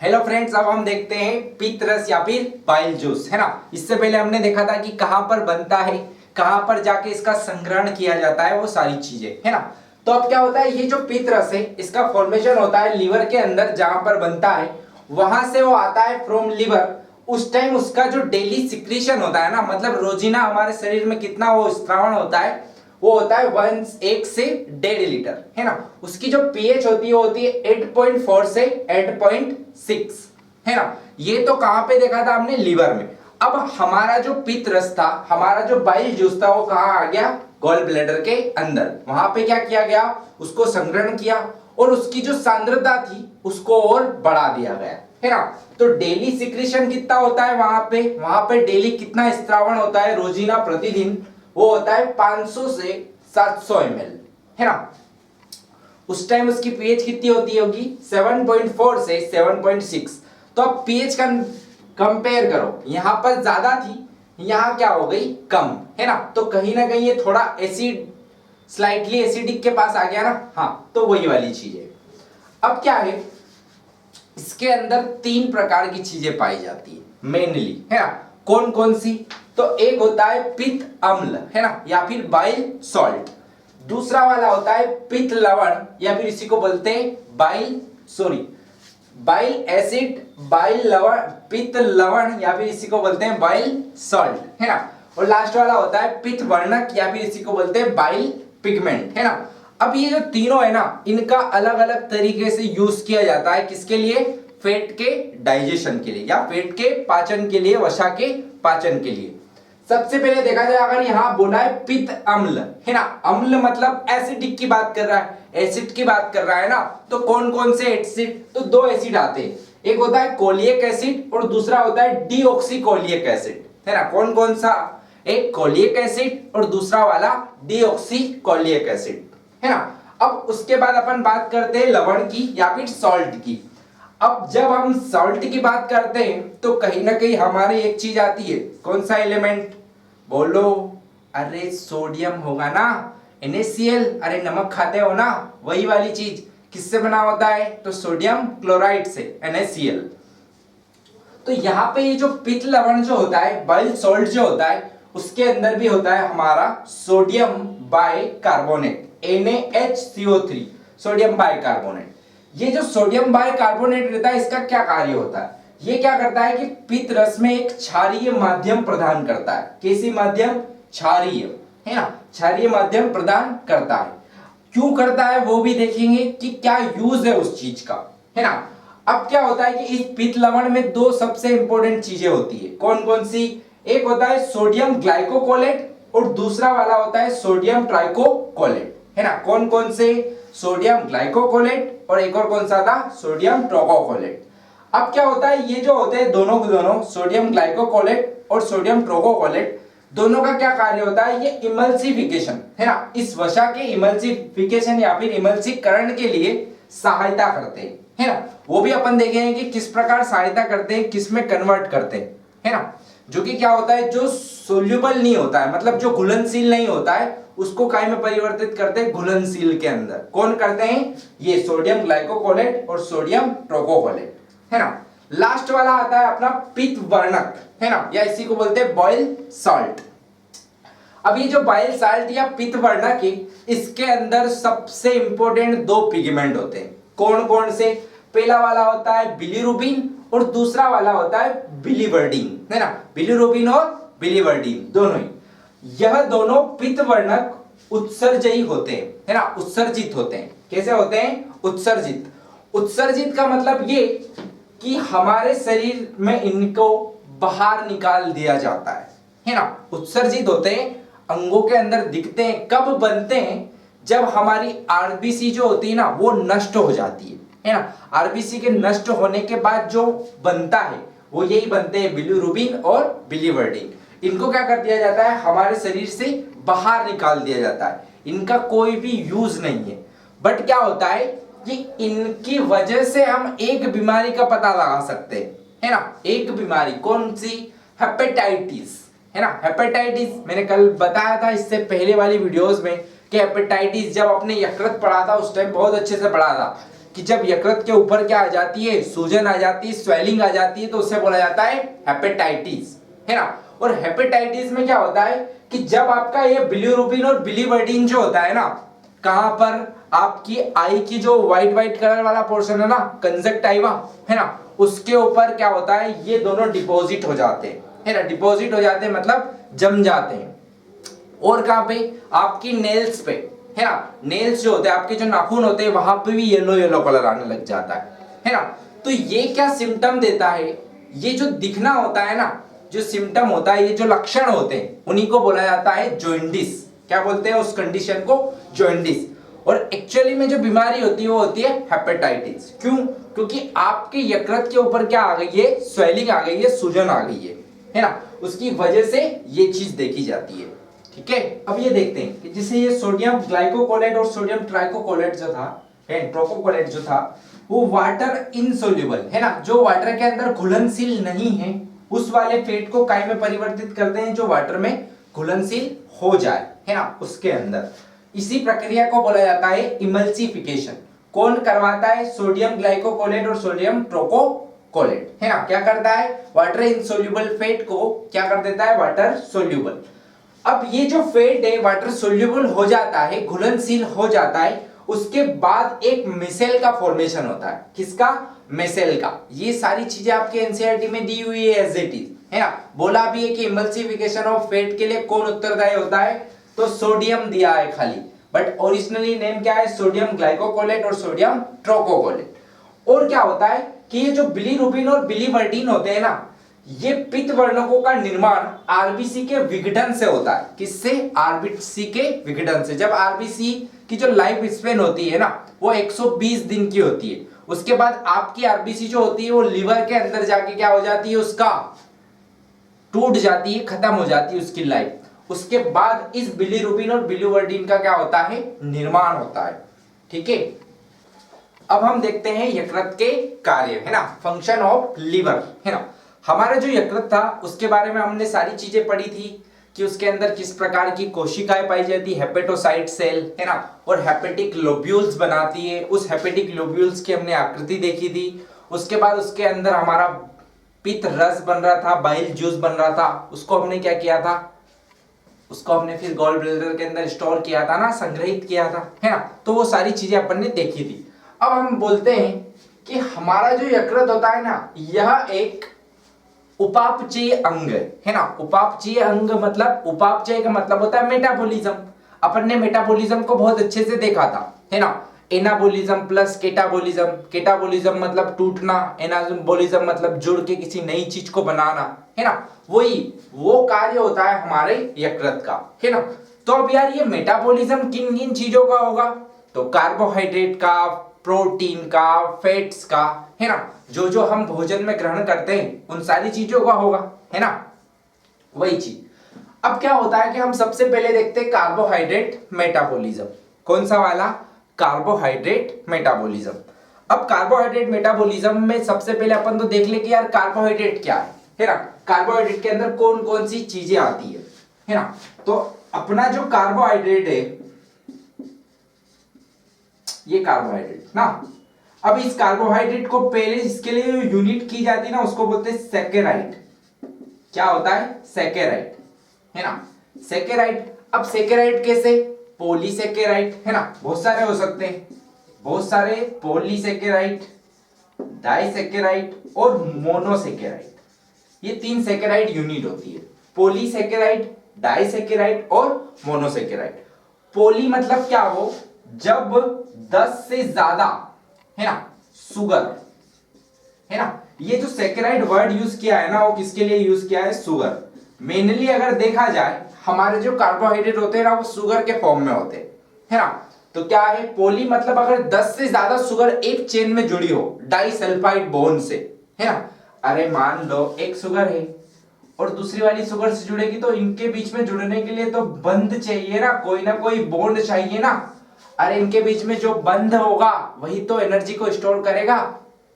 Hello friends, अब हम देखते हैं पित्त रस या फिर बाइल जूस, है ना। इससे पहले हमने देखा था कि कहां पर बनता है, कहां पर जाके इसका संग्रहण किया जाता है, वो सारी चीजें, है ना। तो अब क्या होता है, ये जो पित्त रस है इसका फॉर्मेशन होता है लीवर के अंदर, जहां पर बनता है वहां से वो आता है फ्रॉम लीवर। उस टाइम उसका जो डेली सिक्रीशन होता है ना, मतलब रोजीना हमारे शरीर में कितना वो स्त्रावण होता है, वो होता है 1 से 1.5 लीटर, है ना। उसकी जो पीएच होती है वो होती है 8.4 से 8.6, है ना। ये तो कहां पे देखा था हमने, लीवर में। अब हमारा जो पित्त रस था, हमारा जो बाइल जूस था, वो कहां आ गया, गॉल ब्लैडर के अंदर। वहां पे क्या किया गया, उसको संग्रहण किया और उसकी जो सांद्रता थी उसको और बढ़ा दिया गया, है ना। तो डेली सिक्रीशन कितना होता है वहां पे डेली कितना स्त्रावण होता है रोजीना प्रतिदिन, वो होता है 500 से 700 ml, है ना। उस टाइम उसकी पीएच कितनी होती होगी, 7.4 से 7.6। तो अब पीएच का कंपेयर करो, यहां पर ज्यादा थी, यहां क्या हो गई, कम, है ना। तो कहीं ना कहीं ये थोड़ा एसिड, स्लाइटली एसिडिक के पास आ गया ना, हाँ, तो वही वाली चीज है। अब क्या है, इसके अंदर 3 प्रकार की चीजें पाई जाती है मेनली, है ना। कौन कौन सी, तो एक होता है पित्त अम्ल, है ना, या फिर बाइल सॉल्ट। दूसरा वाला होता है पित्त लवण, या फिर इसी को बोलते हैं बाइल एसिड, बाइल लवण, पित्त लवण, या फिर इसी को बोलते हैं बाइल सॉल्ट, है ना। और लास्ट वाला होता है पित्त वर्णक, या फिर इसी को बोलते हैं बाइल पिगमेंट, है ना। अब ये जो तीनों है ना, इनका अलग अलग तरीके से यूज किया जाता है, किसके लिए, फैट के डाइजेशन के लिए, या फैट के पाचन के लिए, वसा के पाचन के लिए। सबसे पहले देखा जाए, अगर यहां बोला है पित्त अम्ल, है ना, अम्ल मतलब एसिडिक की बात कर रहा है, एसिड की बात कर रहा है ना। तो कौन कौन से एसिड, तो 2 एसिड आते हैं, एक होता है कोलिक एसिड और दूसरा होता है डीऑक्सीकोलिक एसिड, है ना। कौन कौन सा, एक कोलिक एसिड और दूसरा वाला डीऑक्सीकोलिक एसिड, है ना। अब उसके बाद अपन बात करते हैं लवण की या फिर सॉल्ट की। अब जब हम सॉल्ट की बात करते हैं तो कहीं ना कहीं हमारी एक चीज आती है, कौन सा एलिमेंट, बोलो, अरे सोडियम होगा ना, NaCl, अरे नमक खाते हो ना, वही वाली चीज। किससे बना होता है, तो सोडियम क्लोराइड से, NaCl। तो यहाँ पे ये जो पित्त लवण जो होता है, बाइल सॉल्ट जो होता है, उसके अंदर भी होता है हमारा sodium bicarbonate, NaHCO3, sodium bicarbonate. ये जो सोडियम बाइकार्बोनेट रहता है, इसका क्या कार्य होता है, ये क्या करता है कि पित्त रस में एक क्षारीय माध्यम प्रदान करता है। कैसी माध्यम, क्षारीय, है ना, क्षारीय माध्यम प्रदान करता है। क्यों करता है वो भी देखेंगे कि क्या यूज है उस चीज का, है ना। अब क्या होता है कि इस पित्त लवण में 2 सबसे इंपॉर्टेंट चीजें होती है, कौन कौन सी, एक होता है सोडियम ग्लाइकोकोलेट और दूसरा वाला होता है सोडियम ट्राइकोकोलेट, है ना। कौन कौन से, सोडियम ग्लाइकोकोलेट और एक और कौन सा था, सोडियम ट्रोकोकोलेट। अब क्या होता है, ये जो होते हैं दोनों के दोनों, सोडियम ग्लाइकोकोलेट और सोडियम ट्रोकोकोलेट, दोनों का क्या कार्य होता है, ये इमल्सिफिकेशन, है ना, इस वसा के इमल्सिफिकेशन या फिर इमल्सीकरण के लिए सहायता करते हैं, है ना। वो भी अपन देखेंगे कि किस प्रकार सहायता करते हैं, किस में कन्वर्ट करते हैं, है ना। जो कि क्या होता है, जो सोल्यूबल नहीं होता है, मतलब जो घुलनशील नहीं होता है, उसको काय में परिवर्तित करते हैं, घुलनशील के अंदर। कौन करते हैं, ये सोडियम ग्लाइकोकोलेट और सोडियम ट्रोकोकोलेट, है ना। लास्ट वाला आता है अपना पित्त वर्णक, है ना, या इसी को बोलते हैं बाइल सॉल्ट। अब ये जो बाइल सॉल्ट या पित्त वर्णक है, इसके अंदर सबसे इंपॉर्टेंट 2 पिगमेंट होते हैं। कौन कौन से, पहला वाला होता है बिलीरुबिन और दूसरा वाला होता है बिलीवर्डिन, है ना, बिलीरुबिन और बिलीवर्डिन दोनों ही। यह दोनों पित्त वर्णक उत्सर्जयी होते हैं, है ना, उत्सर्जित होते हैं। कैसे होते हैं, उत्सर्जित। उत्सर्जित का मतलब ये कि हमारे शरीर में इनको बाहर निकाल दिया जाता है ना। उत्सर्जित होते हैं, अंगों के अंदर दिखते हैं, कब बनते हैं, जब हमारी आरबीसी जो होती है ना, वो नष्ट हो जाती है ना। आरबीसी के नष्ट होने के बाद जो बनता है, वो यही बनते हैं, बिलीरुबिन और बिलीवर्डिन। इनको क्या कर दिया जाता है, हमारे शरीर से बाहर निकाल दिया जाता है, इनका कोई भी यूज नहीं है। बट क्या होता है कि इनकी वजह से हम एक बीमारी का पता लगा सकते हैं, है ना। एक बीमारी कौन सी, हेपेटाइटिस, है ना। हेपेटाइटिस मैंने कल बताया था इससे पहले वाली वीडियोस में कि हेपेटाइटिस जब अपने यकृत पढ़ा था उस टाइम बहुत अच्छे से पढ़ा था कि जब यकृत के ऊपर क्या आ जाती है, सूजन आ जाती है, स्वेलिंग आ जाती है, तो उसे बोला जाता है हेपेटाइटिस, है ना। और हेपेटाइटिस में क्या होता है कि जब आपका ये बिलीरुबिन और बिलीवर्डिन जो होता है ना, कहां पर, आपकी आई की जो व्हाइट व्हाइट कलर वाला पोर्शन है ना, कंजक्टाइवा, है ना, उसके ऊपर क्या होता है, ये दोनों डिपॉजिट हो जाते हैं, है ना। डिपॉजिट हो जाते हैं मतलब जम जाते हैं। और कहां पे, आपकी नेल्स पे, है ना, नेल्स जो होते हैं, आपके जो नाखून होते हैं, वहां पे भी येलो येलो कलर आने लग जाता है ना। तो ये क्या सिम्टम देता है, ये जो दिखना होता है ना, जो सिम्टम होता है, ये जो लक्षण होते हैं, उन्हीं को बोला जाता है जॉन्डिस। क्या बोलते हैं उस कंडीशन को, जॉन्डिस। और एक्चुअली में जो बीमारी होती है वो होती है हेपेटाइटिस। क्यों, क्योंकि आपके यकृत के ऊपर क्या आ गई है, स्वेलिंग आ गई है, सूजन आ गई है ना, उसकी वजह से ये चीज देखी जाती है। ठीक है, अब ये देखते हैं कि जैसे ये सोडियम ग्लाइकोकोलेट और सोडियम ट्राइकोकोलेट जो था, ट्रोकोकोलेट जो था, वो वाटर इनसोल्यूबल, है ना, जो वाटर के अंदर घुलनशील नहीं है, उस वाले फैट को काय में परिवर्तित करते हैं जो वाटर में घुलनशील हो जाए, है ना, उसके अंदर। इसी प्रक्रिया को बोला जाता है इमल्सिफिकेशन। कौन करवाता है, सोडियम ग्लाइकोकोलेट और सोडियम ट्रोकोकोलेट, है ना, क्या करता है, वाटर इनसोल्यूबल फैट को क्या कर देता है, वाटर सोल्यूबल। अब ये जो फैट है वाटर सोल्यूबल हो जाता है, घुलनशील हो जाता है, उसके बाद एक मिसेल का फॉर्मेशन होता है। किसका, मिसेल का। ये सारी चीजें आपके एनसीईआरटी में दी हुई है एज इट इज, है ना। बोला भी है कि इमल्सिफिकेशन ऑफ फैट के लिए कौन उत्तरदायी होता है, तो सोडियम दिया है खाली, बट ओरिजिनली नेम क्या है, सोडियम ग्लाइकोकोलेट और सोडियम ट्रोकोकोलेट। और क्या होता है कि ये जो बिलीरुबिन और बिलीवर्डिन होते हैं ना, ये पित्त वर्णकों का निर्माण आरबीसी के विघटन से होता है। किससे, आरबीसी के विघटन से। जब आरबीसी की जो लाइफ स्पेन होती है ना, वो 120 दिन की होती है। उसके बाद आपकी आरबीसी जो होती है वो लिवर के अंदर जाके क्या हो जाती है, उसका टूट जाती है, खत्म हो जाती है उसकी लाइफ। उसके बाद इस बिलीरुबिन और बिलीवर्डिन का क्या होता है, निर्माण होता है। ठीक है, अब हम देखते हैं यकृत के कार्य, है ना, फंक्शन ऑफ लिवर, है ना। हमारा जो यकृत था उसके बारे में हमने सारी चीजें पढ़ी थी कि उसके अंदर किस प्रकार की कोशिकाएं पाई जाती, हेपेटोसाइट सेल, है ना, और हेपेटिक लोब्यूल्स बनाती है। उस हेपेटिक लोब्यूल्स की हमने आकृति देखी थी। उसके बाद उसके अंदर हमारा पित्त रस बन रहा था, बाइल जूस बन रहा था, उसको हमने क्या किया था, उसको हमने फिर गॉल ब्लैडर के अंदर स्टोर किया था ना, संग्रहित किया था, है ना। तो वो सारी चीजें अपन ने देखी थी। अब हम बोलते हैं कि हमारा जो यकृत होता है ना, यह एक उपापचयी अंग है ना। उपापचयी अंग मतलब, उपापचय का मतलब होता है मेटाबॉलिज्म। अपन ने मेटाबॉलिज्म को बहुत अच्छे से देखा था, है ना। Anabolism plus केटाबॉलिज्म। केटाबॉलिज्म मतलब टूटना, एनाबॉलिज्म मतलब जुड़ के किसी नई चीज को बनाना, है ना। वही वो कार्य होता है हमारे यकृत का, है ना। तो अब यार ये मेटाबॉलिज्म किन किन चीजों का होगा, तो कार्बोहाइड्रेट का, प्रोटीन का, फैट्स का, है ना, जो जो हम भोजन में ग्रहण करते हैं उन सारी चीजों का होगा, है ना, वही चीज। अब क्या होता है कि हम सबसे पहले देखते हैं कार्बोहाइड्रेट मेटाबॉलिज्म। कौन सा वाला, कार्बोहाइड्रेट मेटाबॉलिज्म। अब कार्बोहाइड्रेट मेटाबॉलिज्म में सबसे पहले अपन तो देख ले कि यार कार्बोहाइड्रेट क्या है ना। कार्बोहाइड्रेट के अंदर कौन कौन सी चीजें आती है ना। तो अपना जो कार्बोहाइड्रेट है, ये कार्बोहाइड्रेट ना। अब इस कार्बोहाइड्रेट को पहले इसके लिए यूनिट की जाती है ना, उसको बोलते हैं सैकेराइड। क्या होता है, सैकेराइड, है ना, सैकेराइड। अब सैकेराइड कैसे, पॉलीसैकेराइड, है ना, बहुत सारे हो सकते हैं, बहुत सारे, पॉलीसैकेराइड, डाइसैकेराइड और मोनोसैकेराइड। ये 3 सैकेराइड यूनिट होती है, पॉलीसैकेराइड, डाइसैकेराइड और मोनोसैकेराइड। पॉली मतलब क्या हो, जब 10 से ज्यादा, है ना, सुगर, है ना। ये जो सैकेराइड वर्ड यूज किया है ना, वो किसके लिए यूज किया है, सुगर। मेनली अगर देखा जाए हमारे जो कार्बोहाइड्रेट होते हैं ना, वो सुगर के फॉर्म में होते हैं, है ना। तो क्या है, पॉली मतलब अगर 10 से ज्यादा सुगर एक चेन में जुड़ी हो डाइसल्फाइड बॉन्ड से, है ना। अरे मान लो एक सुगर है और दूसरी वाली सुगर से जुड़ेगी, तो इनके बीच में जुड़ने के लिए तो बंध चाहिए ना कोई बॉन्ड चाहिए ना। अरे इनके बीच में जो बंध होगा वही तो एनर्जी को स्टोर करेगा,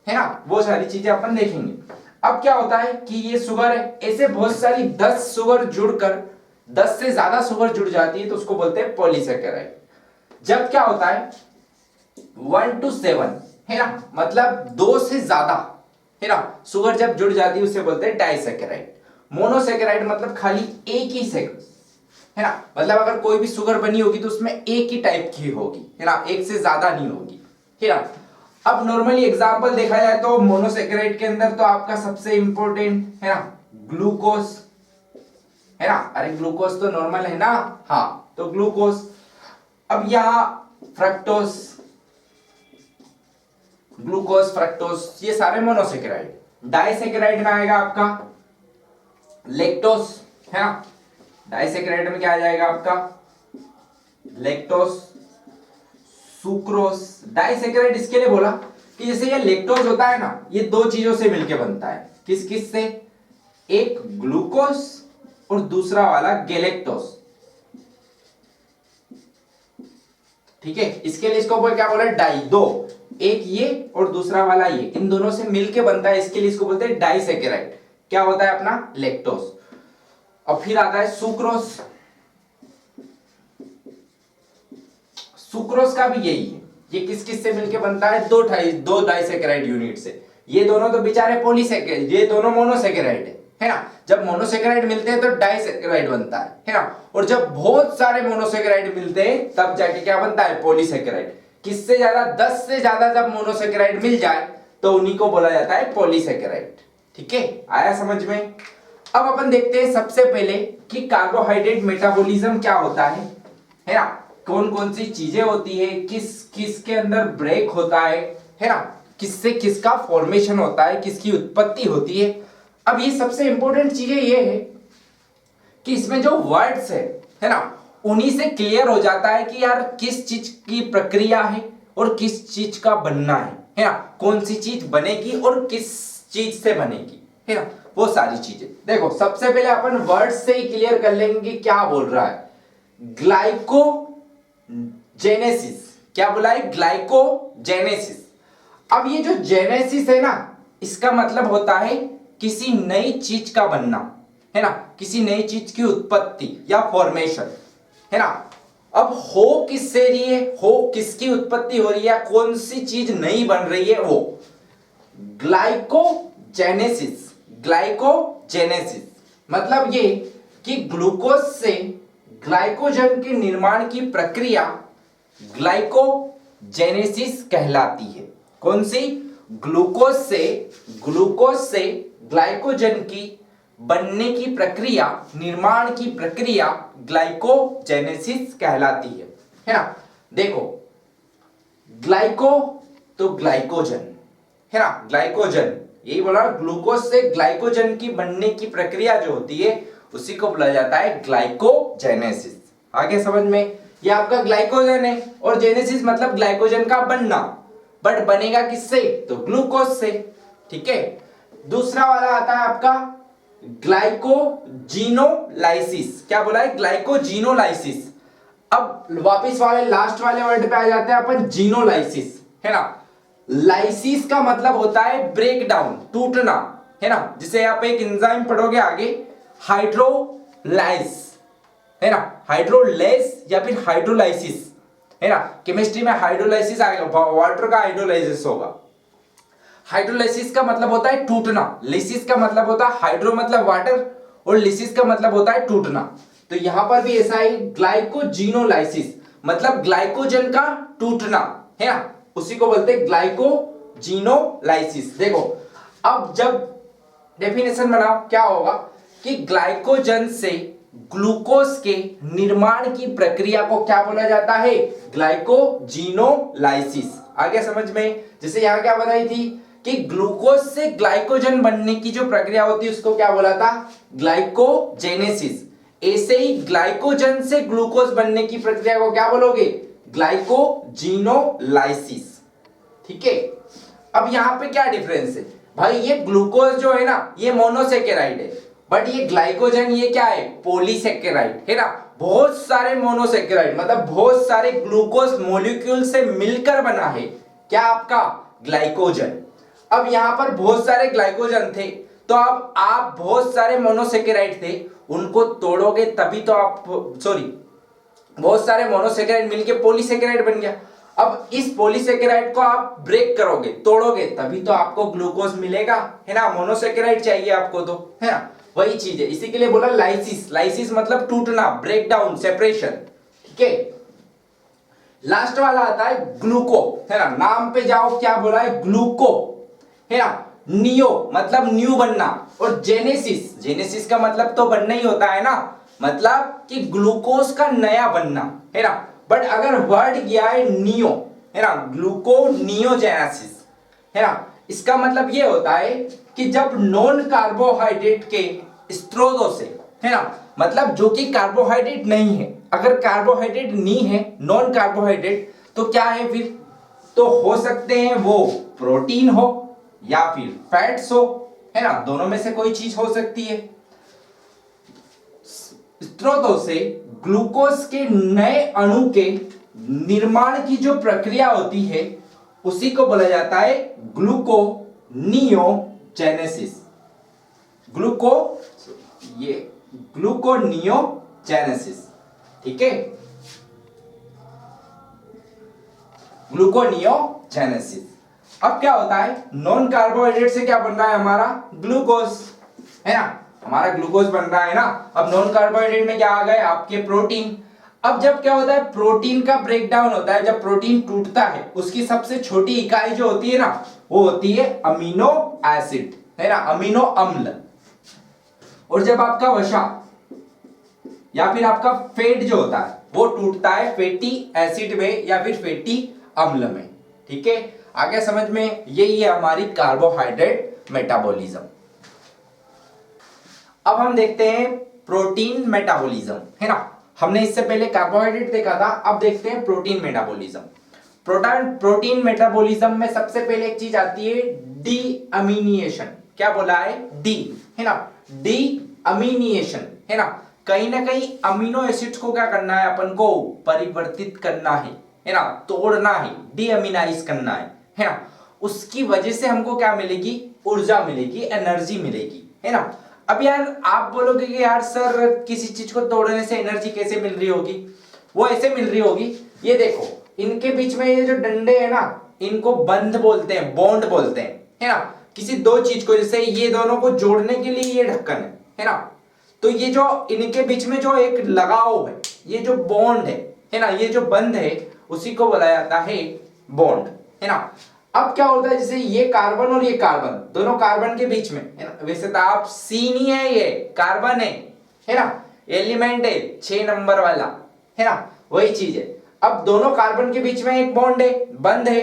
है ना। वो सारी चीजें अपन देखेंगे। अब क्या होता है कि ये शुगर है, ऐसे बहुत सारी 10 शुगर जुड़कर 10 से ज्यादा शुगर जुड़ जाती है, तो उसको बोलते हैं पॉलीसैकेराइड। जब क्या होता है 1 to 7, है ना, मतलब दो से ज्यादा, है ना, शुगर जब जुड़ जाती है उसे बोलते हैं डाइसैकेराइड। मोनोसैकेराइड मतलब खाली एक ही सेक, है ना, मतलब अगर कोई भी शुगर बनी होगी तो उसमें एक ही टाइप की होगी, है ना, एक से ज्यादा नहीं होगी, है ना। अब नॉर्मली एग्जांपल देखा जाए तो मोनोसैकेराइड के अंदर तो आपका सबसे इंपॉर्टेंट है ना ग्लूकोज, है ना, अरे ग्लूकोज तो नॉर्मल है ना, हाँ, तो ग्लूकोज। अब यहां फ्रक्टोज, ग्लूकोज, फ्रक्टोज, ये सारे मोनोसैकेराइड। डाइसैकेराइड में आएगा आपका लेक्टोज, है ना, डाइसैकेराइड में क्या आ जाएगा आपका लेक्टोज, सुक्रोज। डाइसैकेराइड इसके लिए बोला कि जैसे ये लेक्टोज होता है ना, ये दो चीजों से मिलकर बनता है, किस किस से, एक ग्लूकोज और दूसरा वाला गैलेक्टोज, ठीक है। इसके लिए इसको क्या बोला डाई, दो, एक ये और दूसरा वाला ये, इन दोनों से मिलके बनता है, इसके लिए इसको बोलते हैं डाइसैकेराइड। क्या होता है अपना लेक्टोज। और फिर आता है सुक्रोज, सुक्रोज का भी यही है, ये किस किस से मिलके बनता है, दो डाइसैकेराइड यूनिट से। ये दोनों तो बेचारे पॉलीसैकेराइड, ये दोनों मोनोसैकेराइड है ना। जब मोनोसैकेराइड मिलते हैं तो डाइसैकेराइड बनता है ना, और जब बहुत सारे मोनोसैकेराइड मिलते हैं तब जाके क्या बनता है पॉलीसैकेराइड। किससे ज्यादा, 10 से ज्यादा जब मोनोसैकेराइड मिल जाए तो उन्हीं को बोला जाता है पॉलीसैकेराइड, ठीक है, आया समझ में। अब अपन देखते हैं सबसे पहले कि कार्बोहाइड्रेट मेटाबॉलिज्म क्या होता है ना, कौन कौन सी चीजें होती है, किस किस के अंदर ब्रेक होता है ना, किससे किसका फॉर्मेशन होता है, किसकी उत्पत्ति होती है। अब ये सबसे इंपॉर्टेंट चीजें ये है कि इसमें जो वर्ड्स है ना, उन्हीं से क्लियर हो जाता है कि यार किस चीज की प्रक्रिया है और किस चीज का बनना है ना, कौन सी चीज बनेगी और किस चीज से बनेगी, है ना, वो सारी चीजें। देखो सबसे पहले अपन वर्ड्स से ही क्लियर कर लेंगे कि क्या बोल रहा है। ग्लाइकोजेनेसिस, क्या बोला है, ग्लाइकोजेनेसिस। अब ये जो जेनेसिस है ना, इसका मतलब होता है किसी नई चीज का बनना, है ना, किसी नई चीज की उत्पत्ति या फॉर्मेशन, है ना। अब हो किससे रही है, हो किसकी उत्पत्ति हो रही है, कौन सी चीज नई बन रही है, वो ग्लाइकोजेनेसिस। ग्लाइकोजेनेसिस मतलब ये कि ग्लूकोज से ग्लाइकोजन के निर्माण की प्रक्रिया ग्लाइकोजेनेसिस कहलाती है। कौन सी, ग्लूकोज से ग्लाइकोजन की बनने की प्रक्रिया, निर्माण की प्रक्रिया ग्लाइकोजेनेसिस कहलाती है ना। देखो ग्लाइको तो ग्लाइकोजन, है ना, ग्लाइकोजन, यही बोला, ग्लूकोज से ग्लाइकोजन की बनने की प्रक्रिया जो होती है उसी को बोला जाता है ग्लाइकोजेनेसिस। आगे समझ में, ये आपका ग्लाइकोजन है और जेनेसिस मतलब ग्लाइकोजन का बनना, बट बनेगा किससे, तो ग्लूकोज से, ठीक है। दूसरा वाला आता है आपका ग्लाइकोजीनोलाइसिस। क्या बोला है, ग्लाइकोजीनोलाइसिस। अब वापस वाले लास्ट वाले वर्ड पे आ जाते हैं अपन, जीनोलाइसिस, है ना। लाइसिस का मतलब होता है ब्रेक डाउन, टूटना, है ना, जिसे आप एक एंजाइम पढ़ोगे आगे, हाइड्रोलाइज, है ना, हाइड्रोलेस या फिर हाइड्रोलाइसिस, है ना। केमिस्ट्री में हाइड्रोलाइसिस आएगा, वाटर का हाइड्रोलाइसिस होगा। हाइड्रोलाइसिस का मतलब होता है टूटना, लिसिस का मतलब होता है, हाइड्रो मतलब वाटर और लिसिस का मतलब होता है टूटना। तो यहां पर भी ऐसा ही, ग्लाइकोजीनोलाइसिस मतलब ग्लाइकोजन का टूटना, है ना, उसी को बोलते हैं ग्लाइकोजीनोलाइसिस। देखो अब जब डेफिनेशन बनाओ क्या होगा कि ग्लाइकोजन से ग्लूकोज के निर्माण की प्रक्रिया को क्या बोला जाता है, ग्लाइकोजीनोलाइसिस। आगे समझ में, जैसे यहां क्या बनाई थी कि ग्लूकोज से ग्लाइकोजन बनने की जो प्रक्रिया होती है उसको क्या बोला था, ग्लाइकोजेनेसिस। ऐसे ही ग्लाइकोजन से ग्लूकोज बनने की प्रक्रिया को क्या बोलोगे, ग्लाइकोजीनोलाइसिस, ठीक है। अब यहां पे क्या डिफरेंस है भाई, ये ग्लूकोज जो है ना ये मोनोसैकेराइड है, बट ये ग्लाइकोजन ये क्या है, पॉलीसैकेराइड, है ना। बहुत सारे मोनोसैकेराइड मतलब बहुत सारे ग्लूकोज मॉलिक्यूल से मिलकर बना है क्या, आपका ग्लाइकोजन। अब यहां पर बहुत सारे ग्लाइकोजन थे, तो अब आप बहुत सारे मोनोसैकेराइड थे, उनको तोड़ोगे तभी तो आप, सॉरी, बहुत सारे मोनोसैकेराइड मिलके पॉलीसैकेराइड बन गया। अब इस पॉलीसेकेराइड को आप ब्रेक करोगे, तोड़ोगे, तभी तो आपको ग्लूकोज मिलेगा, है ना। मोनोसेकेराइड चाहिए आपको तो, है ना। वही चीज है, इसी के लिए बोला लाइसिस। लाइसिस मतलब टूटना, ब्रेक डाउन, सेपरेशन, ठीक है। लास्ट वाला आता है ग्लूको, है ना। नाम पे जाओ, क्या बोला है, ग्लूको, है ना। नियो मतलब न्यू बनना, और जेनेसिस, जेनेसिस का मतलब तो बनना ही होता है ना, मतलब कि ग्लूकोज का नया बनना, है ना। बट अगर वर्ड गया है नियो, है ना, ग्लूको नियोजेनेसिस, है ना, इसका मतलब ये होता है कि जब नॉन कार्बोहाइड्रेट के स्रोतों से, है ना, मतलब जो कि कार्बोहाइड्रेट नहीं है, अगर कार्बोहाइड्रेट नहीं है, नॉन कार्बोहाइड्रेट, तो क्या है फिर, तो हो सकते हैं वो प्रोटीन हो या फिर फैट्स हो, है ना, दोनों में से कोई चीज हो सकती है। स्रोतों से ग्लूकोज के नए अणु के निर्माण की जो प्रक्रिया होती है उसी को बोला जाता है ग्लूकोनियोजेनेसिस। ग्लूको ये ग्लूकोनियोजेनेसिस, ठीक है, ग्लूकोनियोजेनेसिस। अब क्या होता है, नॉन कार्बोहाइड्रेट से क्या बन रहा है हमारा, ग्लूकोज, है ना, हमारा ग्लूकोज बन रहा है ना। अब नॉन कार्बोहाइड्रेट में क्या आ गए आपके, प्रोटीन। अब जब क्या होता है, प्रोटीन का ब्रेक डाउन होता है, जब प्रोटीन टूटता है, उसकी सबसे छोटी इकाई जो होती है ना, वो होती है अमीनो एसिड, है ना, अमीनो अम्ल। और जब आपका वसा या फिर आपका फैट जो होता है वो टूटता है फैटी एसिड में या फिर फैटी अम्ल में, ठीक है। आगे समझ में, यही है हमारी कार्बोहाइड्रेट मेटाबॉलिज्म। अब हम देखते हैं प्रोटीन मेटाबॉलिज्म, है ना। हमने इससे पहले कार्बोहाइड्रेट देखा था, अब देखते हैं प्रोटीन मेटाबॉलिज्म। प्रोटीन मेटाबॉलिज्म में सबसे पहले एक चीज आती है डी अमीनिएशन। क्या बोला है, डी, है ना, डी अमीनिएशन, है ना। कहीं ना कहीं अमीनो एसिड्स को क्या करना है, अपन को परिवर्तित करना है ना, तोड़ना है, डीअमीनाइज करना है ना। उसकी वजह से हमको क्या मिलेगी, ऊर्जा मिलेगी, एनर्जी मिलेगी, है ना। अब यार आप बोलोगे कि यार सर किसी चीज को तोड़ने से एनर्जी कैसे मिल रही होगी, वो ऐसे मिल रही होगी, ये देखो इनके बीच में ये जो डंडे है ना, इनको बंध बोलते हैं, बॉन्ड बोलते हैं, है ना। किसी दो चीज को, जैसे ये दोनों को जोड़ने के लिए ये ढक्कन है ना, तो ये जो इनके बीच में जो एक लगाव है, ये जो बॉन्ड है ना, ये जो बंध है, उसी को बोला जाता है बॉन्ड, है ना। अब क्या होता है, जैसे ये कार्बन और ये कार्बन, दोनों कार्बन के बीच में, है ना, वैसे तो आप सी नहीं है, ये कार्बन है ना, एलिमेंट है 6 नंबर वाला, है ना, वही चीज है। अब दोनों कार्बन के बीच में एक बॉन्ड है, बंध है।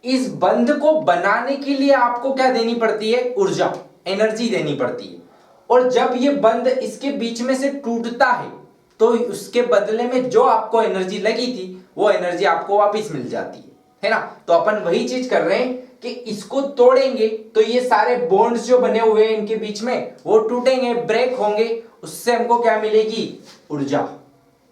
इस बंध को बनाने के लिए आपको क्या देनी पड़ती है, ऊर्जा, एनर्जी देनी पड़ती है। और जब ये बंध इसके बीच में से टूटता है तो उसके बदले में जो आपको एनर्जी लगी थी वो एनर्जी आपको वापस मिल जाती है ना। तो अपन वही चीज कर रहे हैं कि इसको तोड़ेंगे तो ये सारे बॉन्ड्स जो बने हुए हैं इनके बीच में वो टूटेंगे, ब्रेक होंगे, उससे हमको क्या मिलेगी, ऊर्जा,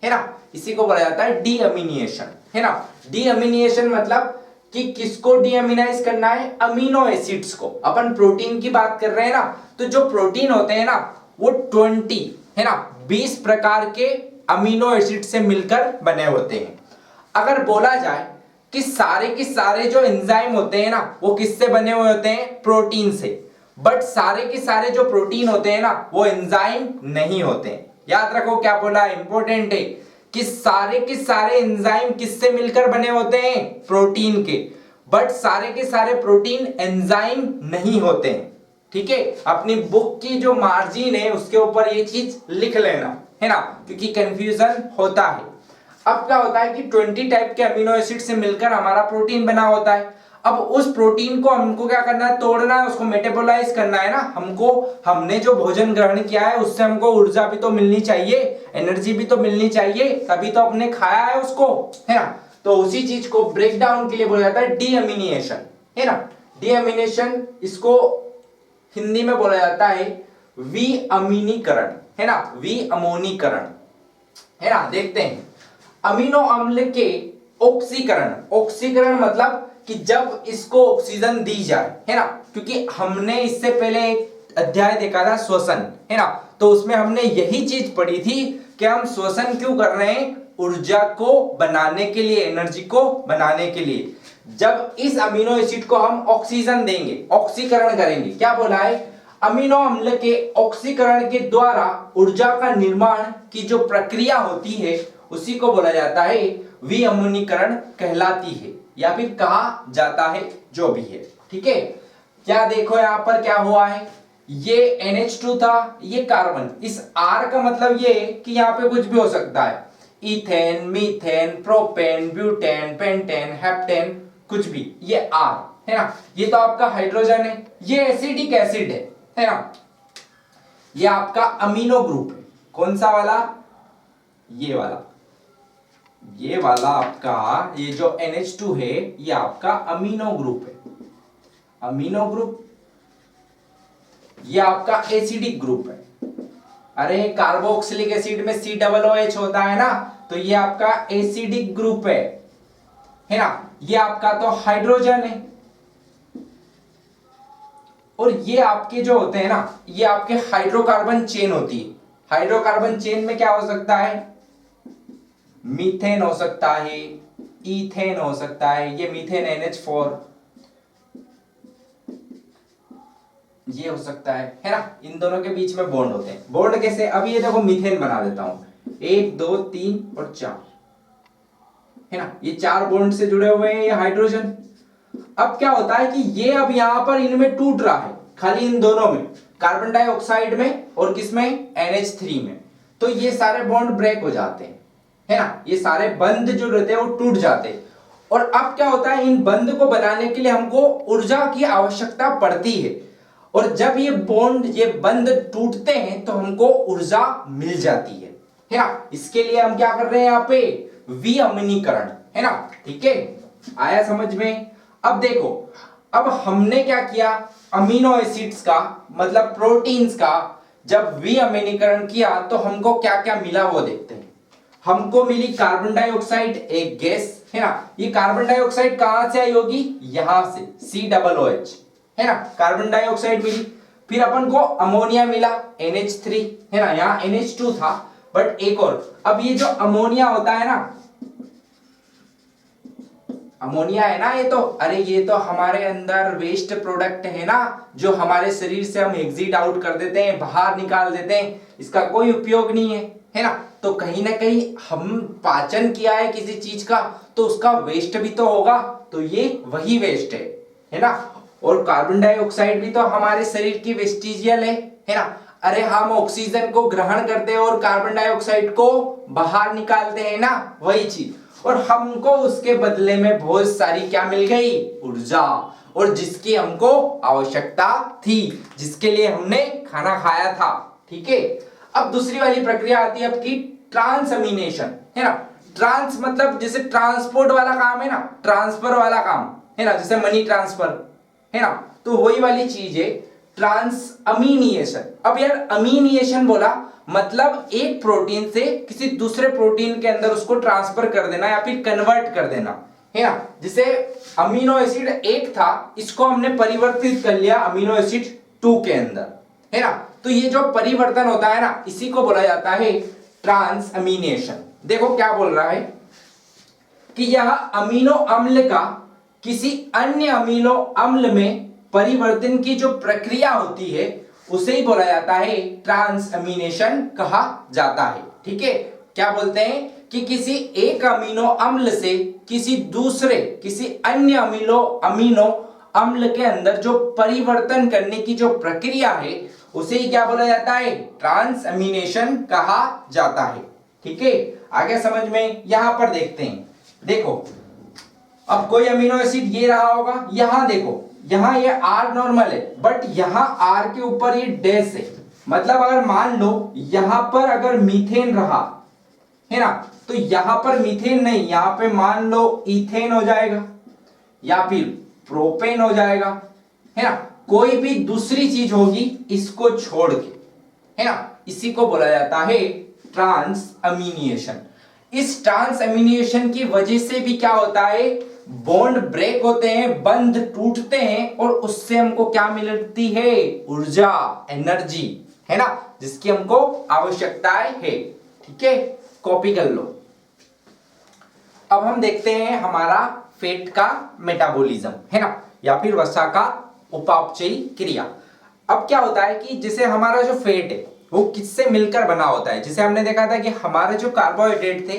है ना। इसी को बोला जाता है डीअमीनिएशन, है ना। डीअमीनिएशन मतलब कि किसको डीअमीनाइज करना है, अमीनो एसिड्स को। अपन प्रोटीन की बात कर रहे हैं ना, तो जो प्रोटीन होते हैं ना वो 20, है ना, 20 प्रकार के अमीनो एसिड से मिलकर बने होते हैं। अगर बोला जाए कि सारे के सारे जो एंजाइम होते हैं ना वो किससे बने हुए होते हैं, प्रोटीन से, बट सारे के सारे जो प्रोटीन होते हैं ना वो एंजाइम नहीं होते हैं। याद रखो क्या बोला है, इंपॉर्टेंट है कि सारे के सारे एंजाइम किससे मिलकर बने होते हैं, प्रोटीन के, बट सारे के सारे प्रोटीन एंजाइम नहीं होते हैं, ठीक है। अपनी बुक की जो मार्जिन है उसके ऊपर ये चीज लिख लेना, है ना, क्योंकि कंफ्यूजन होता है। अब क्या होता है कि 20 टाइप के अमीनो एसिड से मिलकर हमारा प्रोटीन बना होता है। अब उस प्रोटीन को हमको क्या करना है, तोड़ना है, उसको मेटाबोलाइज करना है ना हमको। हमने जो भोजन ग्रहण किया है उससे हमको ऊर्जा भी तो मिलनी चाहिए, एनर्जी भी तो मिलनी चाहिए, तभी तो अपने खाया है उसको, है ना। तो उसी चीज को ब्रेक डाउन के लिए बोला जाता है डीअमीनिएशन, है ना। डीअमीनेशन, इसको हिंदी में बोला जाता है विअमीनीकरण, है ना, विअमोनीकरण, है ना। देखते हैं अमीनो अम्ल के ऑक्सीकरण। ऑक्सीकरण मतलब कि जब इसको ऑक्सीजन दी जाए, है ना, क्योंकि हमने इससे पहले एक अध्याय देखा था श्वसन, है ना, तो उसमें हमने यही चीज पढ़ी थी कि हम श्वसन क्यों कर रहे हैं, ऊर्जा को बनाने के लिए, एनर्जी को बनाने के लिए। जब इस अमीनो एसिड को हम ऑक्सीजन देंगे, ऑक्सीकरण करेंगे, क्या बोला है, अमीनो अम्ल के ऑक्सीकरण के द्वारा ऊर्जा का निर्माण की जो प्रक्रिया होती है उसी को बोला जाता है विअम्लीकरण कहलाती है, या फिर कहा जाता है, जो भी है। ठीक है, क्या देखो यहां पर क्या हुआ है, ये NH2 था, ये कार्बन, इस R का मतलब ये है कि यहाँ पे कुछ भी हो सकता है, ethane, methane, propane, butane, pentane, heptane, कुछ भी, ये R है ना। ये तो आपका हाइड्रोजन है, ये एसिडिक एसिड है ना। ये आपका अमीनो ग्रुप है, कौन सा वाला, ये वाला, ये वाला आपका, ये जो NH2 है ये आपका अमीनो ग्रुप है, अमीनो ग्रुप। ये आपका एसिडिक ग्रुप है, अरे कार्बोक्सिलिक एसिड में COOH होता है ना, तो ये आपका एसिडिक ग्रुप है ना। ये आपका तो हाइड्रोजन है, और ये आपके जो होते हैं ना, ये आपके हाइड्रोकार्बन चेन होती है। हाइड्रोकार्बन चेन में क्या हो सकता है, मीथेन हो सकता है, इथेन हो सकता है, ये मीथेन NH4, ये हो सकता है ना। इन दोनों के बीच में बॉन्ड होते हैं। बॉन्ड कैसे, अब ये देखो मीथेन बना देता हूं, 1 2 3 और 4 है ना, ये 4 बॉन्ड से जुड़े हुए हैं ये हाइड्रोजन। अब क्या होता है कि ये अब यहां पर इनमें टूट रहा है, खाली इन दोनों में, कार्बन डाइऑक्साइड में और किसमें, NH3 में। तो ये सारे बॉन्ड ब्रेक हो जाते हैं, है ना, ये सारे बंध जो रहते हैं वो टूट जाते हैं। और अब क्या होता है, इन बंध को बनाने के लिए हमको ऊर्जा की आवश्यकता पड़ती है, और जब ये बॉन्ड, ये बंध टूटते हैं तो हमको ऊर्जा मिल जाती है ना। इसके लिए हम क्या कर रहे हैं यहाँ पे, विअम्लीकरण, है ना। ठीक है, आया समझ में। अब देखो, अब हमने क्या किया, अमीनो एसिड्स का मतलब प्रोटीन्स का जब विअम्लीकरण किया तो हमको क्या क्या मिला वो देखते हैं। हमको मिली कार्बन डाइऑक्साइड, एक गैस, है ना। ये कार्बन डाइऑक्साइड कहां से आई होगी, यहां से, COOH, है ना, कार्बन डाइऑक्साइड मिली। फिर अपन को अमोनिया मिला, NH3, है ना, यहाँ NH2 था बट एक और। अब ये जो अमोनिया होता है ना, अमोनिया है ना, ये तो, अरे ये तो हमारे अंदर वेस्ट प्रोडक्ट है ना, जो हमारे शरीर से हम एग्जिट आउट कर देते हैं, बाहर निकाल देते हैं, इसका कोई उपयोग नहीं है ना। तो कहीं ना कहीं हम पाचन किया है किसी चीज का, तो उसका वेस्ट भी तो होगा, तो ये वही वेस्ट है ना। और कार्बन डाइऑक्साइड भी तो हमारे शरीर की वेस्टिजियल है ना। अरे हम ऑक्सीजन को ग्रहण करते हैं और कार्बन डाइऑक्साइड को बाहर निकालते हैं ना, वही चीज। और हमको उसके बदले में बहुत सारी क्या मिल गई, ऊर्जा, और जिसकी हमको आवश्यकता थी, जिसके लिए हमने खाना खाया था। ठीक है, अब दूसरी वाली प्रक्रिया आती है आपकी ट्रांसअमीनेशन, है ना। ट्रांस मतलब जैसे ट्रांसपोर्ट वाला काम है ना, ट्रांसफर वाला काम है ना, जैसे मनी ट्रांसफर, है ना। तो वही वाली चीज है ट्रांसअमीनिएशन। अब यार अमीनिएशन बोला मतलब एक प्रोटीन से किसी दूसरे प्रोटीन के अंदर उसको ट्रांसफर कर देना या फिर कन्वर्ट कर देना, है ना। जैसे अमीनो एसिड एक था, इसको हमने परिवर्तित कर लिया अमीनो एसिड 2 के अंदर, है ना। तो ये जो परिवर्तन होता है ना, इसी को बोला जाता है ट्रांसअमीनेशन। देखो क्या बोल रहा है कि यह अमीनो अम्ल का किसी अन्य अमीनो अम्ल में परिवर्तन की जो प्रक्रिया होती है उसे ही बोला जाता है ट्रांसअमीनेशन कहा जाता है। ठीक है, क्या बोलते हैं कि किसी एक अमीनो अम्ल से किसी दूसरे, किसी अन्य अमीनो अम्ल के अंदर जो परिवर्तन करने की जो प्रक्रिया है उसे ही क्या बोला जाता है, ट्रांसअमीनेशन कहा जाता है। ठीक है, आगे समझ में। यहां पर देखते हैं, देखो अब कोई अमीनो एसिड ये रहा होगा, यहां देखो, यहां ये R नॉर्मल है, बट यहां R के ऊपर ये डैश है। मतलब अगर मान लो यहां पर अगर मीथेन रहा, है ना, तो यहां पर मीथेन नहीं, यहां पे मान लो इथेन हो जाएगा या फिर प्रोपेन हो जाएगा, है ना। कोई भी दूसरी चीज होगी इसको छोड़ के, है ना। इसी को बोला जाता है ट्रांसअमीनिएशन। इस ट्रांसअमीनिएशन की वजह से भी क्या होता है, बॉन्ड ब्रेक होते हैं, बंध टूटते हैं, और उससे हमको क्या मिलती है, ऊर्जा, एनर्जी, है ना, जिसकी हमको आवश्यकताएं है। ठीक है, कॉपी कर लो। अब हम देखते हैं हमारा फेट का मेटाबॉलिज्म, है ना, या फिर वसा का उपापचयी क्रिया। अब क्या होता है कि जैसे हमारा जो फेट है वो किससे मिलकर बना होता है। जैसे हमने देखा था कि हमारे जो कार्बोहाइड्रेट थे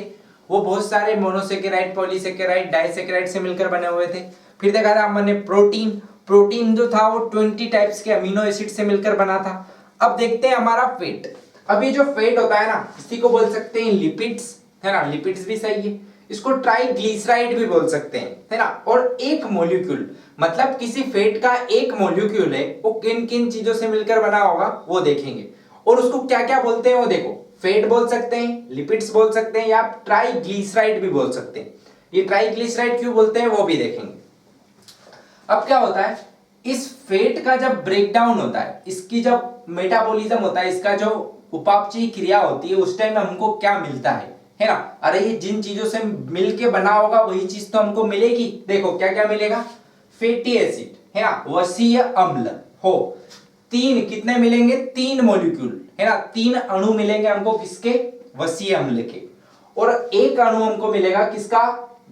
वो बहुत सारे मोनोसेकेराइड, पॉलीसेकेराइड, डाइसेकेराइड से मिलकर बने हुए थे। फिर देखा था हमने प्रोटीन, प्रोटीन जो था वो 20 टाइप्स के अमीनो एसिड से मिलकर बना था। अब देखते हैं हमारा फेट। अब ये जो फेट होता है ना, इसी को बोल सकते हैं लिपिड्स, है ना, लिपिड्स भी सही है। इसको ट्राइग्लिसराइड भी बोल सकते हैं, है ना। और एक मॉलिक्यूल, मतलब किसी फेट का एक मॉलिक्यूल है वो किन किन चीजों से मिलकर बना होगा वो देखेंगे। और उसको क्या क्या बोलते हैं वो देखो, फेट बोल सकते हैं, लिपिड्स बोल सकते हैं, या ट्राइग्लिसराइड भी बोल सकते हैं। ये ट्राइग्लिसराइड क्यों बोलते हैं वो भी देखेंगे। अब क्या होता है, इस फेट का जब ब्रेकडाउन होता है, इसकी जब मेटाबॉलिज्म होता है, इसका जो उपापचयी क्रिया होती है, उस टाइम हमको क्या मिलता है ना। अरे ये जिन चीजों से मिलके बना होगा वही चीज तो हमको मिलेगी। देखो क्या क्या मिलेगा, फैटी एसिड, है ना, वसीय अम्ल हो, तीन कितने मिलेंगे, 3 मॉलिक्यूल, है ना, 3 अणु मिलेंगे हमको किसके, वसीय अम्ल के। और एक अणु हमको मिलेगा किसका,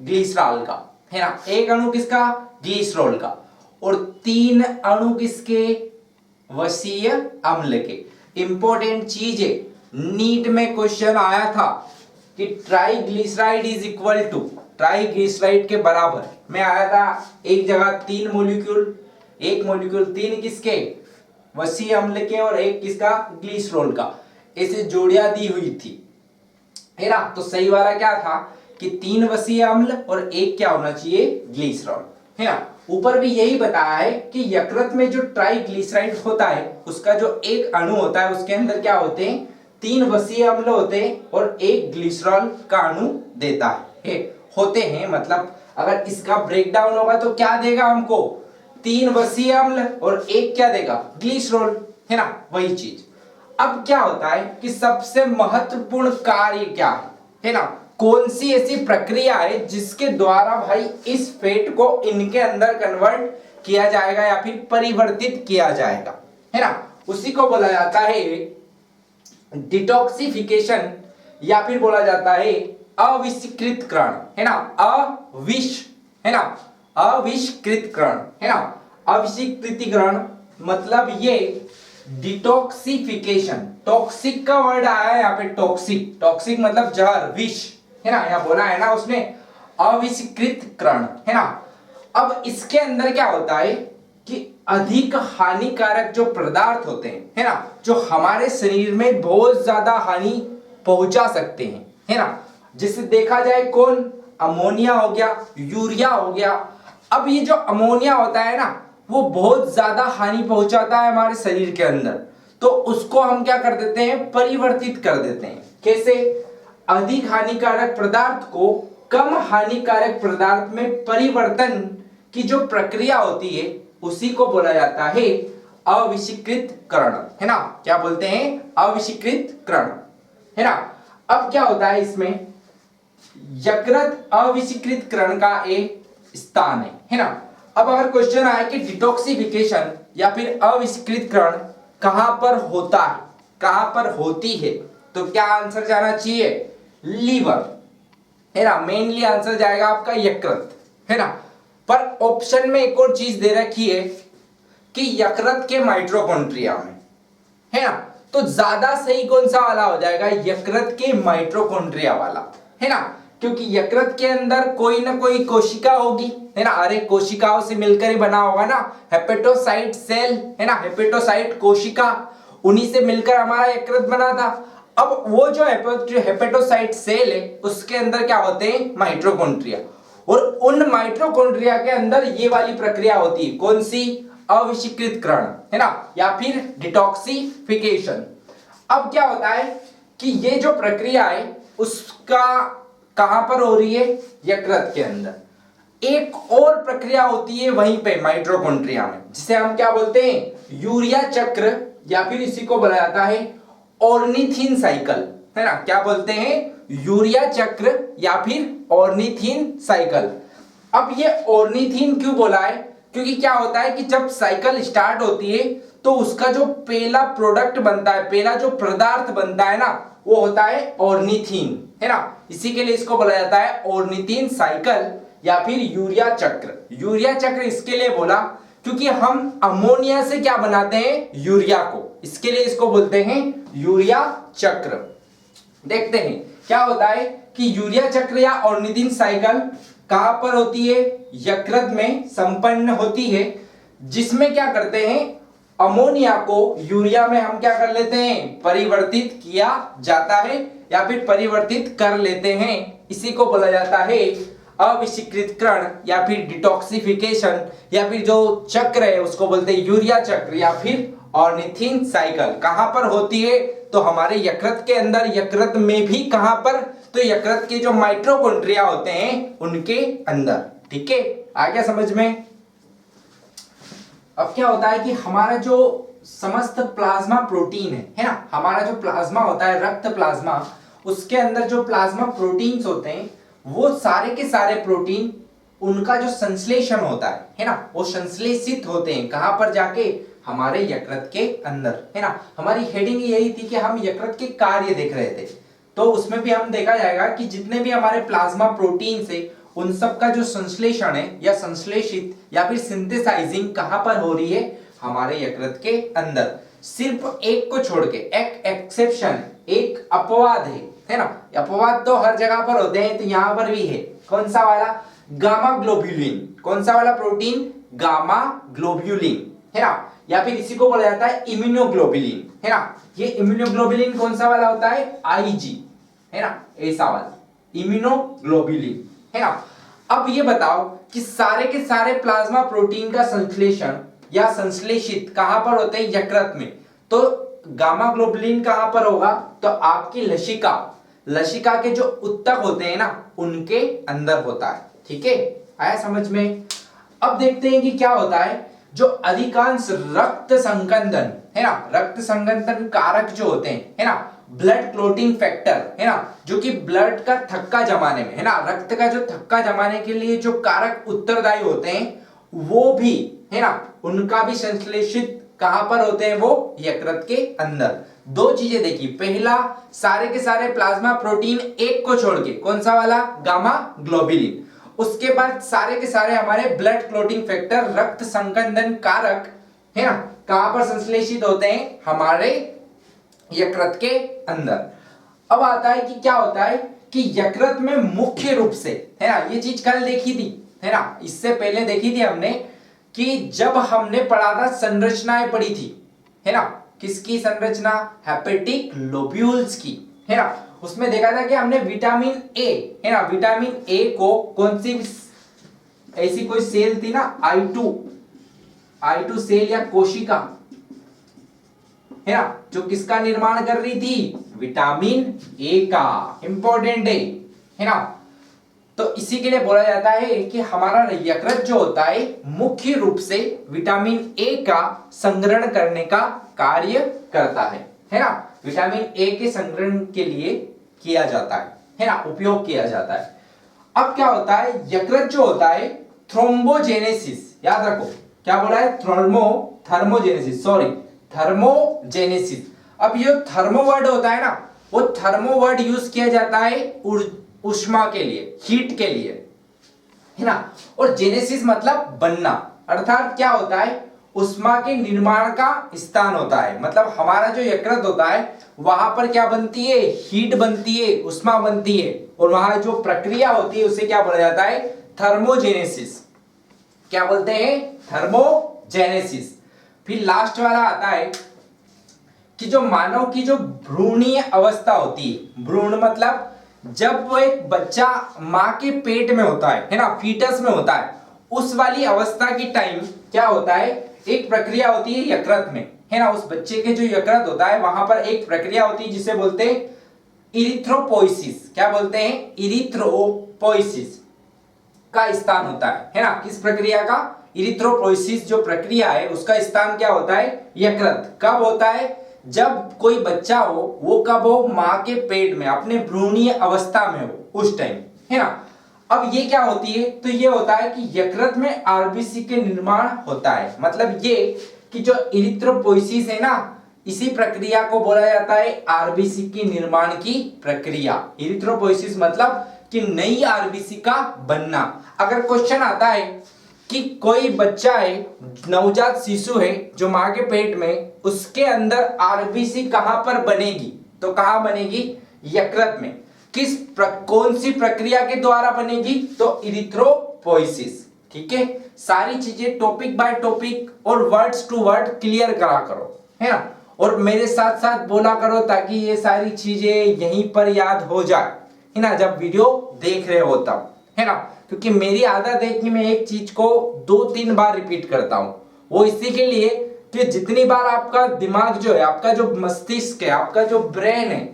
ग्लिसरॉल का, है ना, एक अणु किसका, ग्लिसरॉल का। और 3 अणु किसके, वसीय अम्ल के। इंपॉर्टेंट चीज है, नीट में क्वेश्चन आया था कि triglyceride is equal to, triglyceride के बराबर में आया था एक जगह 3 मॉलिक्यूल, एक मॉलिक्यूल 3 किसके, वसीय अम्ल के, और एक किसका, ग्लिसरॉल का। ऐसे जोड़ियां दी हुई थी, है ना। तो सही वाला क्या था कि 3 वसीय अम्ल और एक क्या होना चाहिए, ग्लिसरॉल, है ना। ऊपर भी यही बताया है कि यकृत में जो ट्राइग्लिसराइड होता है उसका जो एक अणु होता है उसके अंदर क्या होते हैं, 3 वसीय अम्ल होते हैं और एक ग्लिसरॉल का अणु देता है, होते हैं। मतलब अगर इसका ब्रेकडाउन होगा तो क्या देगा हमको, 3 वसीय अम्ल और एक क्या देगा, ग्लिसरॉल, है ना, वही चीज। अब क्या होता है कि सबसे महत्वपूर्ण कार्य क्या है ना, कौन सी ऐसी प्रक्रिया है जिसके द्वारा भाई इस फेट को इनके अंदर कन्वर्ट किया जाएगा या फिर परिवर्तित किया जाएगा, है ना। उसी को बोला जाता है डिटॉक्सिफिकेशन, या फिर बोला जाता है अविष्कृतकरण, है ना, है ना, अविष्कृतकरण, है ना। अविष्कृतीकरण मतलब ये डिटॉक्सिफिकेशन, टॉक्सिक का वर्ड आया है यहाँ पे, टॉक्सिक, टॉक्सिक मतलब जहर, विष, है ना, यहाँ बोला है ना उसने, अविष्कृतकरण, है ना। अब इसके अंदर क्या होता है कि अधिक हानिकारक जो पदार्थ होते हैं, है ना, जो हमारे शरीर में बहुत ज्यादा हानि पहुंचा सकते हैं, है ना। जिसे देखा जाए कौन, अमोनिया हो गया, यूरिया हो गया। अब ये जो अमोनिया होता है ना वो बहुत ज्यादा हानि पहुंचाता है हमारे शरीर के अंदर, तो उसको हम क्या कर देते हैं, परिवर्तित कर देते हैं। कैसे, अधिक हानिकारक पदार्थ को कम हानिकारक पदार्थ में परिवर्तन की जो प्रक्रिया होती है उसी को बोला जाता है अविष्कृतकरण, है ना। क्या बोलते हैं, अविष्कृतकरण, है ना। अब क्या होता है इसमें, यकृत अविष्कृतकरण का एक स्थान है ना। अब अगर क्वेश्चन आए कि डिटॉक्सिफिकेशन या फिर अविष्कृतकरण कहां पर होता है, कहां पर होती है, तो क्या आंसर जाना चाहिए, लीवर, है ना। मेनली आंसर जाएगा आपका यकृत, है ना। पर ऑप्शन में एक और चीज दे रखी है कि यकृत के माइटोकॉन्ड्रिया में, है ना। तो ज्यादा सही कौन सा वाला हो जाएगा, यकृत के माइटोकॉन्ड्रिया वाला, है ना। क्योंकि यकृत के अंदर कोई ना कोई कोशिका होगी, है ना। अरे कोशिकाओं से मिलकर ही बना होगा ना, हेपेटोसाइट सेल, है ना, हेपेटोसाइट कोशिका, उन्हीं से मिलकर हमारा यकृत बना था। अब वो जो हेपेटोसाइट सेल है उसके अंदर क्या होते हैं, माइटोकॉन्ड्रिया, और उन माइटोकॉन्ड्रिया के अंदर ये वाली प्रक्रिया होती है, कौन सी, अविष्कृतकरण, है ना, या फिर डिटॉक्सिफिकेशन। अब क्या होता है कि ये जो प्रक्रिया है उसका कहां पर हो रही है, यकृत के अंदर। एक और प्रक्रिया होती है वहीं पे माइटोकॉन्ड्रिया में, जिसे हम क्या बोलते हैं, यूरिया चक्र, या फिर इसी को बोला जाता है ऑर्निथिन साइकिल, है ना। क्या बोलते हैं, यूरिया चक्र या फिर ऑर्निथिन साइकिल। अब ये ऑर्निथिन क्यों बोला है, क्योंकि क्या होता है कि जब साइकिल स्टार्ट होती है तो उसका जो पहला प्रोडक्ट बनता है, पहला जो पदार्थ बनता है ना, वो होता है ऑर्निथीन, है ना। इसी के लिए इसको बोला जाता है ऑर्निथीन साइकिल या फिर यूरिया चक्र। यूरिया चक्र इसके लिए बोला क्योंकि हम अमोनिया से क्या बनाते हैं, यूरिया को, इसके लिए इसको बोलते हैं यूरिया चक्र। देखते हैं क्या होता है कि यूरिया चक्र या ऑर्निथीन साइकिल कहां पर होती है, यकृत में संपन्न होती है, जिसमें क्या करते हैं, अमोनिया को यूरिया में हम क्या कर लेते हैं, परिवर्तित किया जाता है या फिर परिवर्तित कर लेते हैं। इसी को बोला जाता है अविषीकृतकरण या फिर डिटॉक्सिफिकेशन, या फिर जो चक्र है उसको बोलते हैं यूरिया चक्र या फिर ऑर्निथीन साइकिल। कहां पर होती है, तो हमारे यकृत के अंदर, यकृत में भी कहां पर, तो यकृत के जो माइटोकॉन्ड्रिया होते हैं उनके अंदर। ठीक है, आ गया समझ में। अब क्या होता है कि हमारा जो समस्त प्लाज्मा प्रोटीन है ना, हमारा जो प्लाज्मा होता है, रक्त प्लाज्मा, उसके अंदर जो प्लाज्मा प्रोटीन्स होते हैं, वो सारे के सारे प्रोटीन, उनका जो संश्लेषण होता है ना, वो संश्लेषित होते हैं कहां पर जाके, हमारे यकृत के अंदर, है ना। हमारी हेडिंग यही थी कि हम यकृत के कार्य देख रहे थे, तो उसमें भी हम देखा जाएगा कि जितने भी हमारे प्लाज्मा प्रोटीन से, उन सब का जो संश्लेषण है या संश्लेषित या फिर सिंथेसाइजिंग कहां पर हो रही है, हमारे यकृत के अंदर। सिर्फ एक को छोड़ के, एक एक्सेप्शन, एक अपवाद है ना। अपवाद तो हर जगह पर होते हैं, तो यहां पर भी है। कौन सा वाला, गामा ग्लोब्यूलिन। कौन सा वाला प्रोटीन, गामा ग्लोब्यूलिन, है ना, या फिर इसी को बोला जाता है इम्यूनोग्लोबुलिन, है ना। ये इम्यूनोग्लोबुलिन कौन सा वाला होता है, आईजी, है ना, ऐसा वाला इम्यूनोग्लोबुलिन, है ना। अब ये बताओ कि सारे के सारे प्लाज्मा प्रोटीन का संश्लेषण या संश्लेषित कहां पर होते हैं, यकृत में। तो गामा ग्लोबुलिन कहां पर होगा, तो आपकी लसिका, लसिका के जो उत्तक होते हैं ना, उनके अंदर होता है। ठीक है, आया समझ में। अब देखते हैं कि क्या होता है, जो अधिकांश रक्त संकंदन, है ना, रक्त संकंदन कारक जो होते हैं, है ना, ब्लड क्लोटिंग फैक्टर, है ना, जो कि ब्लड का थक्का जमाने में, है ना, रक्त का जो थक्का जमाने के लिए जो कारक उत्तरदायी होते हैं, वो भी, है ना, उनका भी संश्लेषित कहां पर होते हैं, वो यकृत के अंदर। दो चीजें देखी, पहला सारे के सारे प्लाज्मा प्रोटीन एक को छोड़ के, कौन सा वाला, गामा ग्लोबुलिन। उसके बाद सारे के सारे हमारे ब्लड क्लोटिंग फैक्टर, रक्त संकंदन कारक, है ना, कहां पर संश्लेषित होते हैं, हमारे यकृत के अंदर। अब आता है कि क्या होता है कि यकृत में मुख्य रूप से, है ना, ये चीज कल देखी थी, है ना, इससे पहले देखी थी हमने कि जब हमने पढ़ा था, संरचनाएं पढ़ी थी, है ना, किसकी संरचना, हेपेटिक लोब्यूल्स की, है ना। उसमें देखा था कि हमने विटामिन ए, है ना, विटामिन ए को कौन सी ऐसी कोई सेल थी ना, I2 सेल या कोशिका, है ना, जो किसका निर्माण कर रही थी, विटामिन ए का। इंपॉर्टेंट है ना। तो इसी के लिए बोला जाता है कि हमारा यकृत जो होता है, मुख्य रूप से विटामिन ए का संग्रहण करने का कार्य करता है ना। विटामिन ए के संग्रहण के लिए किया जाता है ना, उपयोग किया जाता है। अब क्या होता है, यकृत जो होता है, थ्रोम्बोजेनेसिस, याद रखो क्या बोला है, थर्मोजेनेसिस। अब ये थर्मो वर्ड होता है ना, वो थर्मो वर्ड यूज किया जाता है उष्मा के लिए, हीट के लिए, है ना। और जेनेसिस मतलब बनना, अर्थात क्या होता है, उष्मा के निर्माण का स्थान होता है। मतलब हमारा जो यकृत होता है, वहां पर क्या बनती है, हीट बनती है, उष्मा बनती है, और वहां जो प्रक्रिया होती है उसे क्या बोला जाता है, थर्मोजेनेसिस। क्या बोलते हैं, थर्मोजेनेसिस। फिर लास्ट वाला आता है कि जो मानव की जो भ्रूणीय अवस्था होती है, भ्रूण मतलब जब वो एक बच्चा मां के पेट में होता है ना, फीटस में होता है, उस वाली अवस्था की टाइम क्या होता है, एक प्रक्रिया होती है यकृत में, है ना। उस बच्चे के जो यकृत होता है, वहां पर एक प्रक्रिया होती है जिसे बोलते हैं इरिथ्रोपोइसिस। क्या बोलते हैं, इरिथ्रोपोइसिस का स्थान होता है ना। किस प्रक्रिया का, इरिथ्रोपोइसिस जो प्रक्रिया है उसका स्थान क्या होता है, यकृत। कब होता है, जब कोई बच्चा हो, वो कब हो, मां के पेट में, अपने भ्रूणीय अवस्था में हो, उस टाइम, है ना। अब ये क्या होती है, तो ये होता है कि यकृत में आरबीसी के निर्माण होता है। मतलब ये कि जो इरिथ्रोपोइसिस है ना, इसी प्रक्रिया को बोला जाता है आरबीसी की निर्माण की प्रक्रिया। इरिथ्रोपोइसिस मतलब कि नई आरबीसी का बनना। अगर क्वेश्चन आता है कि कोई बच्चा है, नवजात शिशु है जो मां के पेट में, उसके अंदर आरबीसी कहां पर बनेगी, तो कहां बनेगी, यकृत में। कौन सी प्रक्रिया के द्वारा बनेगी, तो इरिथ्रोपोइसिस। ठीक है, सारी चीजें टॉपिक बाय टॉपिक और वर्ड्स टू वर्ड क्लियर करा करो, है ना, और मेरे साथ साथ बोला करो ताकि ये सारी चीजें यहीं पर याद हो जाए, है ना, जब वीडियो देख रहे हो तब, है ना। क्योंकि मेरी आदत है कि मैं एक चीज को 2-3 बार रिपीट करता हूं, वो इसी के लिए कि जितनी बार आपका दिमाग जो है, आपका जो मस्तिष्क है, आपका जो ब्रेन है,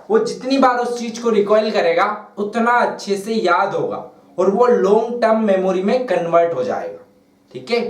वो जितनी बार उस चीज को रिकॉइल करेगा उतना अच्छे से याद होगा और वो लॉन्ग टर्म मेमोरी में कन्वर्ट हो जाएगा। ठीक है।